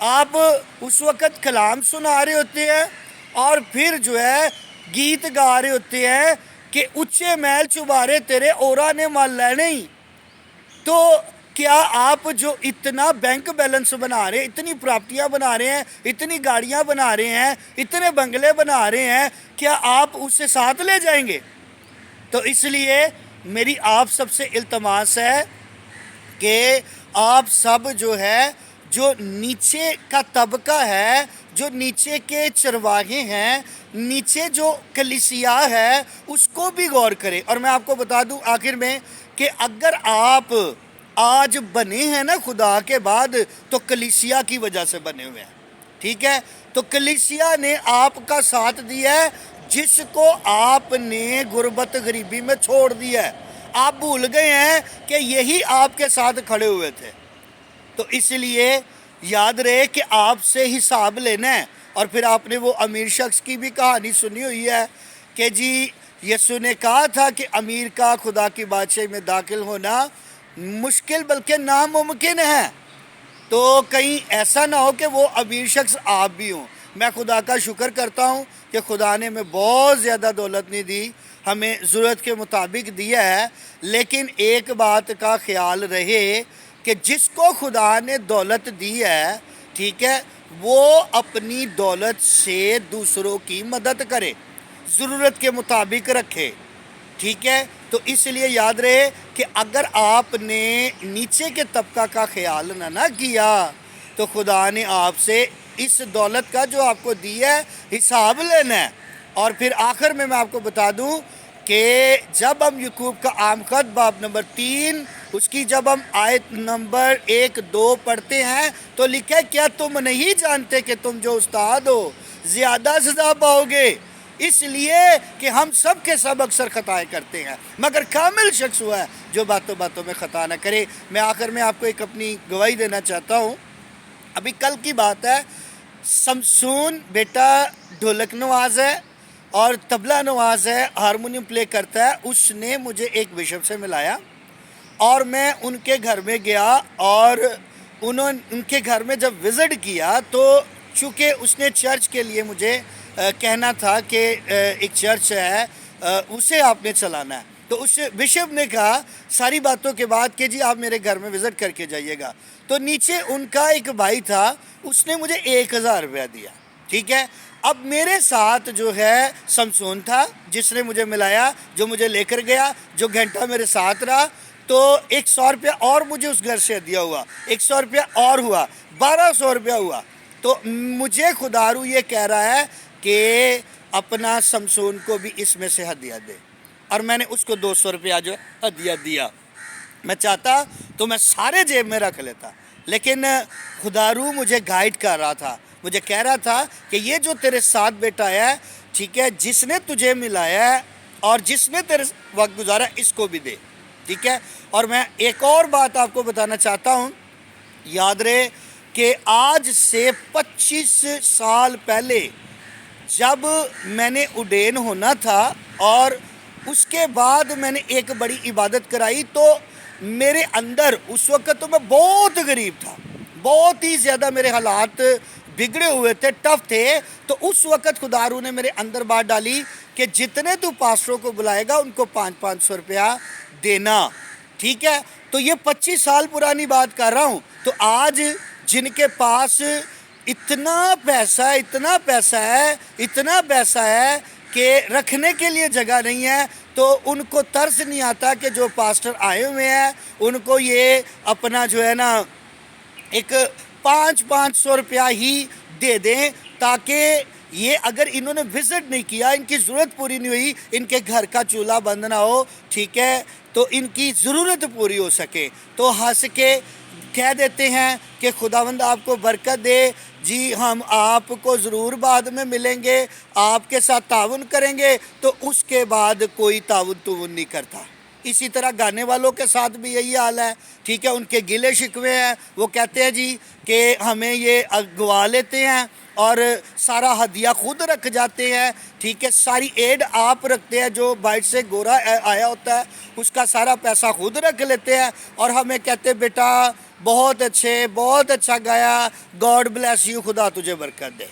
آپ اس وقت کلام سنا رہے ہوتے ہیں اور پھر جو ہے گیت گا رہے ہوتے ہیں کہ اچے محل چبارے تیرے اورا نے مال لینے ہی. تو کیا آپ جو اتنا بینک بیلنس بنا رہے ہیں، اتنی پراپرٹیاں بنا رہے ہیں، اتنی گاڑیاں بنا رہے ہیں، اتنے بنگلے بنا رہے ہیں، کیا آپ اسے ساتھ لے جائیں گے؟ تو اس لیے میری آپ سب سے التماس ہے کہ آپ سب جو ہے، جو نیچے کا طبقہ ہے، جو نیچے کے چرواہے ہیں، نیچے جو کلیسیا ہے، اس کو بھی غور کریں. اور میں آپ کو بتا دوں آخر میں کہ اگر آپ آج بنے ہیں نا خدا کے بعد، تو کلیسیا کی وجہ سے بنے ہوئے ہیں. ٹھیک ہے؟ تو کلیسیا نے آپ کا ساتھ دیا ہے، جس کو آپ نے غربت غریبی میں چھوڑ دیا ہے. آپ بھول گئے ہیں کہ یہی آپ کے ساتھ کھڑے ہوئے تھے. تو اس لیے یاد رہے کہ آپ سے حساب لینا ہے. اور پھر آپ نے وہ امیر شخص کی بھی کہانی سنی ہوئی ہے کہ جی یسوع نے کہا تھا کہ امیر کا خدا کی بادشاہی میں داخل ہونا مشکل بلکہ ناممکن ہے. تو کہیں ایسا نہ ہو کہ وہ امیر شخص آپ بھی ہوں. میں خدا کا شکر کرتا ہوں کہ خدا نے ہمیں بہت زیادہ دولت نہیں دی، ہمیں ضرورت کے مطابق دیا ہے. لیکن ایک بات کا خیال رہے کہ جس کو خدا نے دولت دی ہے، ٹھیک ہے، وہ اپنی دولت سے دوسروں کی مدد کرے، ضرورت کے مطابق رکھے. ٹھیک ہے؟ تو اس لیے یاد رہے کہ اگر آپ نے نیچے کے طبقہ کا خیال نہ کیا تو خدا نے آپ سے اس دولت کا جو آپ کو دی ہے حساب لینا ہے. اور پھر آخر میں آپ کو بتا دوں کہ جب ہم یعقوب کا عام خط باب نمبر 3 اس کی جب ہم آیت نمبر 1-2 پڑھتے ہیں تو لکھا ہے کیا تم نہیں جانتے کہ تم جو استاد ہو زیادہ سزا پاؤ گے، اس لیے کہ ہم سب کے سب اکثر خطائیں کرتے ہیں، مگر کامل شخص ہوا ہے جو باتوں باتوں میں خطا نہ کرے. میں آخر میں آپ کو ایک اپنی گواہی دینا چاہتا ہوں. ابھی کل کی بات ہے، سمسون بیٹا ڈھولک نواز ہے اور طبلہ نواز ہے، ہارمونیم پلے کرتا ہے. اس نے مجھے ایک بشپ سے ملایا اور میں ان کے گھر میں گیا اور ان کے گھر میں جب وزٹ کیا تو چونکہ اس نے چرچ کے لیے مجھے کہنا تھا کہ ایک چرچ ہے اسے آپ نے چلانا ہے. تو اس بشپ نے کہا ساری باتوں کے بعد کہ جی آپ میرے گھر میں وزٹ کر کے جائیے گا. تو نیچے ان کا ایک بھائی تھا، اس نے مجھے 1000 روپیہ دیا. ٹھیک ہے؟ اب میرے ساتھ جو ہے سمسون تھا جس نے مجھے ملایا، جو مجھے لے کر گیا، جو گھنٹہ میرے ساتھ رہا. تو 100 روپیہ اور مجھے اس گھر سے دیا ہوا، 100 روپیہ اور ہوا، 1200 روپیہ ہوا. تو مجھے خدارو یہ کہہ رہا ہے کہ اپنا سمسون کو بھی اس میں سے ہدیہ دے. اور میں نے اس کو 200 روپیہ جو ہدیہ دیا. میں چاہتا تو میں سارے جیب میں رکھ لیتا، لیکن خدارو مجھے گائیڈ کر رہا تھا، مجھے کہہ رہا تھا کہ یہ جو تیرے ساتھ بیٹا ہے، ٹھیک ہے، جس نے تجھے ملایا ہے اور جس نے تیرے وقت گزارا اس کو بھی دے. ٹھیک ہے؟ اور میں ایک اور بات آپ کو بتانا چاہتا ہوں. یاد رہے کہ آج سے 25 سال پہلے جب میں نے اڈین ہونا تھا اور اس کے بعد میں نے ایک بڑی عبادت کرائی، تو میرے اندر اس وقت تو میں بہت غریب تھا، بہت ہی زیادہ میرے حالات بگڑے ہوئے تھے، ٹف تھے. تو اس وقت خدارو نے میرے اندر بات ڈالی کہ جتنے تو پاسٹروں کو بلائے گا ان کو 500 روپیہ دینا. ٹھیک ہے؟ تو یہ 25 سال پرانی بات کر رہا ہوں. تو آج جن کے پاس اتنا پیسہ ہے کہ رکھنے کے لیے جگہ نہیں ہے، تو ان کو ترس نہیں آتا کہ جو پاسٹر آئے ہوئے ہیں ان کو یہ اپنا جو ہے نا ایک 500 روپیہ ہی دے دیں، تاکہ یہ اگر انہوں نے وزٹ نہیں کیا، ان کی ضرورت پوری نہیں ہوئی، ان کے گھر کا چولہا بند نہ ہو، ٹھیک ہے، تو ان کی ضرورت پوری ہو سکے. تو ہنس کے کہہ دیتے ہیں کہ خداوند آپ کو برکت دے، جی ہم آپ کو ضرور بعد میں ملیں گے، آپ کے ساتھ تعاون کریں گے. تو اس کے بعد کوئی تعاون نہیں کرتا. اسی طرح گانے والوں کے ساتھ بھی یہی حال ہے. ٹھیک ہے؟ ان کے گلے شکوے ہیں، وہ کہتے ہیں جی کہ ہمیں یہ گوا لیتے ہیں اور سارا ہدیہ خود رکھ جاتے ہیں. ٹھیک ہے؟ ساری ایڈ آپ رکھتے ہیں، جو بائٹ سے گورا آیا ہوتا ہے اس کا سارا پیسہ خود رکھ لیتے ہیں، اور ہمیں کہتے بیٹا بہت اچھے، بہت اچھا گایا. گاڈ بلیس یو، خدا تجھے برکت دے.